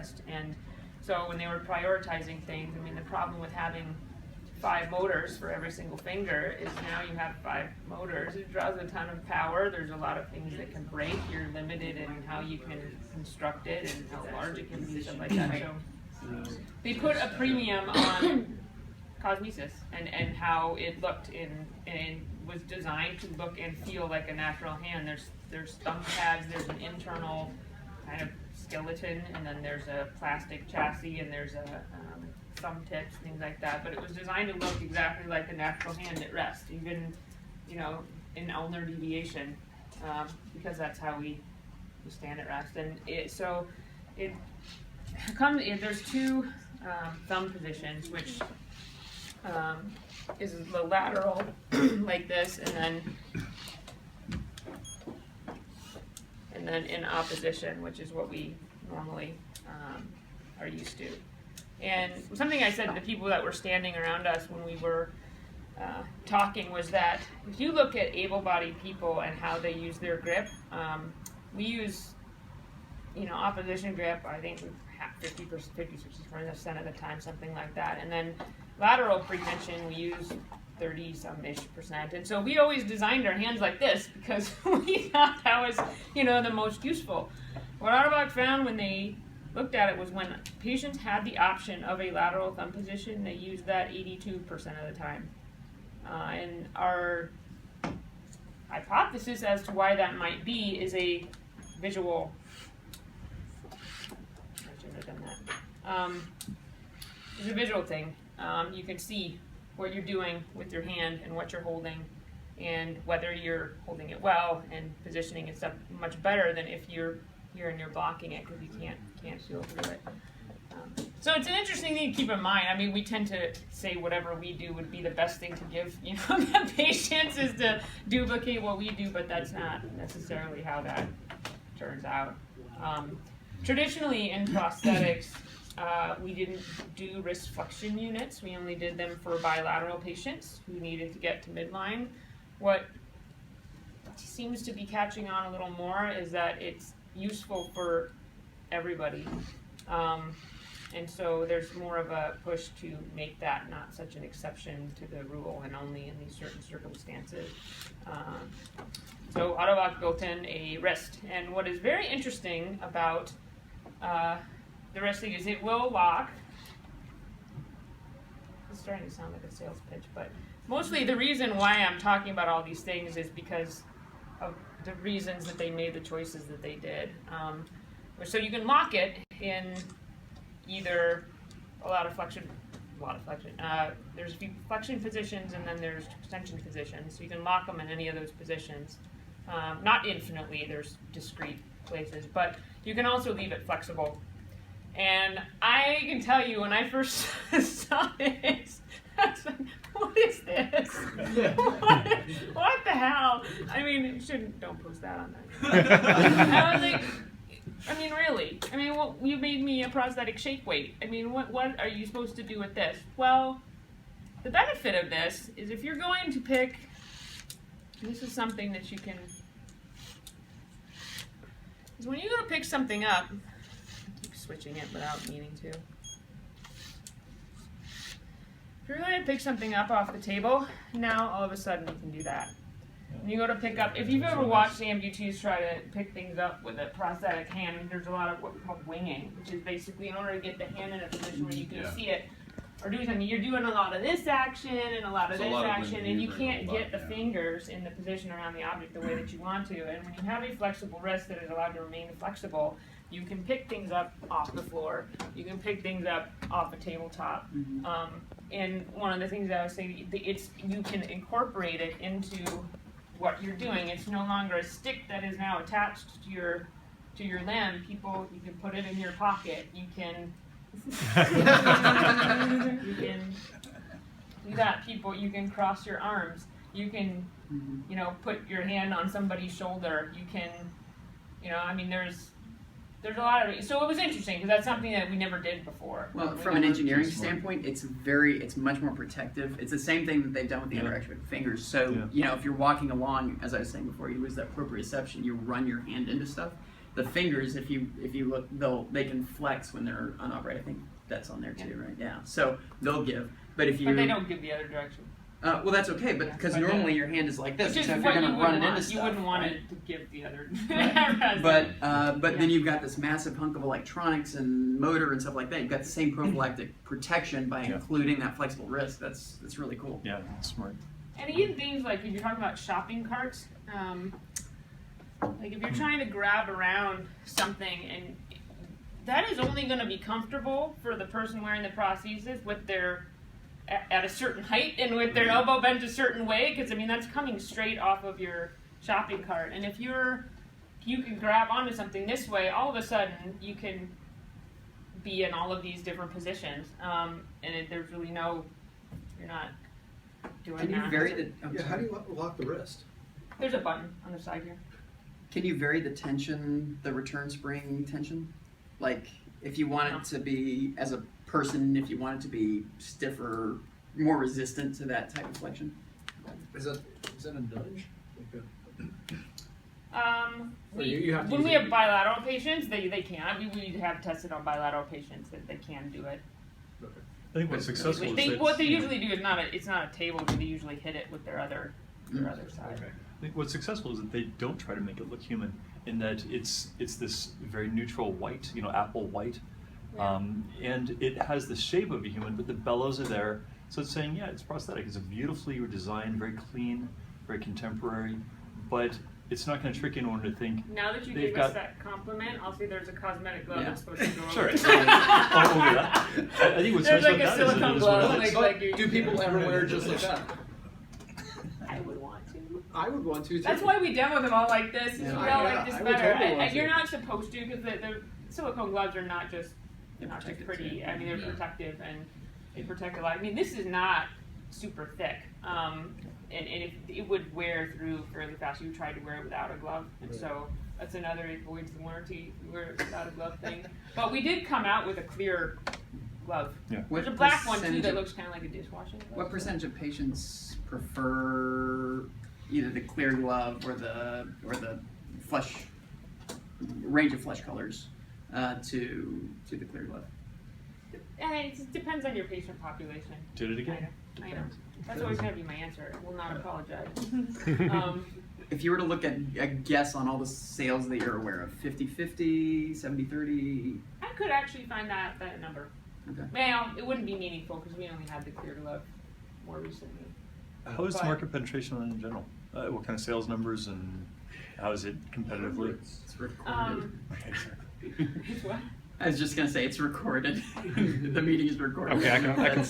wrist. And so when they were prioritizing things, I mean, the problem with having 5 motors for every single finger is now you have 5 motors. It draws a ton of power. There's a lot of things that can break. You're limited in how you can construct it and how large it can be, stuff like that. So they put a premium on cosmesis and how it looked and was designed to look and feel like a natural hand. There's thumb pads, there's an internal kind of skeleton, and then there's a plastic chassis, and there's a thumb tips, things like that. But it was designed to look exactly like a natural hand at rest, even, you know, in ulnar deviation, because that's how we stand at rest. And there's 2 thumb positions, which is the lateral like this, and then in opposition, which is what we normally are used to. And something I said to the people that were standing around us when we were talking was that if you look at able-bodied people and how they use their grip, we use, you know, opposition grip, I think 50-60% of the time, something like that. And then lateral pretension, we use 30-some-ish%. And so we always designed our hands like this because we thought that was, you know, the most useful. What Ottobock found when they looked at it was when patients had the option of a lateral thumb position, they used that 82% of the time. And our hypothesis as to why that might be is a visual. I shouldn't have done that. It's a visual thing. You can see what you're doing with your hand and what you're holding, and whether you're holding it well and positioning it stuff much better than if you're here and you're blocking it because you can't feel through it. So it's an interesting thing to keep in mind. I mean, we tend to say whatever we do would be the best thing to give, you know, the patients is to duplicate what we do, but that's not necessarily how that turns out. Traditionally in prosthetics, we didn't do wrist flexion units. We only did them for bilateral patients who needed to get to midline. What seems to be catching on a little more is that it's useful for everybody. And so there's more of a push to make that not such an exception to the rule and only in these certain circumstances. So Ottobock built in a wrist. And what is very interesting about the wrist thing is it will lock. It's starting to sound like a sales pitch, but mostly the reason why I'm talking about all these things is because of the reasons that they made the choices that they did. So you can lock it in either a lot of flexion. There's a few flexion positions and then there's extension positions. So you can lock them in any of those positions. Not infinitely, there's discrete places, but you can also leave it flexible. And I can tell you when I first saw this, I was like, what is this? What the hell? I mean, don't post that on there. I was like, I mean, really? I mean, you made me a prosthetic shape weight. I mean, what are you supposed to do with this? Well, the benefit of this is if you're going to pick, this is something that you can, is when you go to pick something up, I keep switching it without meaning to. If you're going to pick something up off the table, now all of a sudden you can do that. When you go to pick up, if you've ever watched amputees try to pick things up with a prosthetic hand, there's a lot of what we call winging, which is basically in order to get the hand in a position where you can see it or do something. You're doing a lot of this action and a lot of this action, and you can't get the fingers in the position around the object the way that you want to. And when you have a flexible wrist that is allowed to remain flexible, you can pick things up off the floor. You can pick things up off a tabletop. And one of the things that I was saying, you can incorporate it into what you're doing. It's no longer a stick that is now attached to your limb. You can put it in your pocket. You can you can do that. You can cross your arms. You can put your hand on somebody's shoulder. You can I mean there's a lot of, so it was interesting because that's something that we never did before. Well, from an engineering standpoint, it's much more protective. It's the same thing that they've done with the interaction with fingers. So, if you're walking along, as I was saying before, you lose that proprioception, you run your hand into stuff. The fingers, if you look, they can flex when they're unoperated. I think that's on there too, right? Yeah. So they'll give, but if you But they don't give the other direction. well, that's okay, but because but normally your hand is like this, Which is so if what you're you going to run wouldn't it want. into stuff, You wouldn't want right? it to give the other. But then you've got this massive hunk of electronics and motor and stuff like that. You've got the same prophylactic protection by including that flexible wrist. That's really cool. Yeah, that's smart. And even things like if you're talking about shopping carts, like if you're trying to grab around something, and that is only going to be comfortable for the person wearing the prosthesis with their at a certain height and with their elbow bent a certain way, because I mean that's coming straight off of your shopping cart. And if you can grab onto something this way, all of a sudden you can be in all of these different positions, and there's really you're not doing Can you that. vary the? Yeah, how do you lock the wrist? There's a button on the side here. Can you vary the tension, the return spring tension? Like if you want it to be, as a person, if you want it to be stiffer, more resistant to that type of flexion? Is that a nudge? Like We, you have to when use we it- have bilateral patients, they can. We have tested on bilateral patients that they can do it. I think what's successful is What that, they usually do is it's not a table, but they usually hit it with their other side. Okay. I think what's successful is that they don't try to make it look human, in that it's this very neutral white, apple white, and it has the shape of a human, but the bellows are there. So it's saying, yeah, it's prosthetic. It's a beautifully designed, very clean, very contemporary, but it's not going to trick anyone to think. Now that you They've gave us got- that compliment, I'll say there's a cosmetic glove Yeah. that's supposed to go Sure. over it. Over that. I think what's There's special like a about silicone that is glove, what it is. like you- Do people ever wear it just like that? I would want to. I would want to too. That's why we demo them all like this. Yeah. We all Yeah, like this I would better. totally want And you're to. not supposed to, because the silicone gloves are not just protective pretty. too. I mean, they're Yeah. protective and they protect a lot. I mean, this is not super thick, and it would wear through fairly fast. You tried to wear it without a glove, and Right. so that's another it avoids the warranty wear it without a glove thing. But we did come out with a clear glove. Yeah. There's a black one too percentage that of- looks kind of like a dishwashing glove. What percentage of patients prefer either the clear glove or the flesh range of flesh colors to the clear glove? It depends on your patient population. Did it again. I know. That's always going to be my answer. I will not apologize. If you were to look at a guess on all the sales that you're aware of, 50-50, 70-30, I could actually find that number. okay. Well, it wouldn't be meaningful because we only had the clear glove more recently. How is the But- market penetration in general? What kind of sales numbers and how is it competitively? It's recorded. Okay, sorry. What? I was just gonna say it's recorded. The meeting is recorded. Okay, I can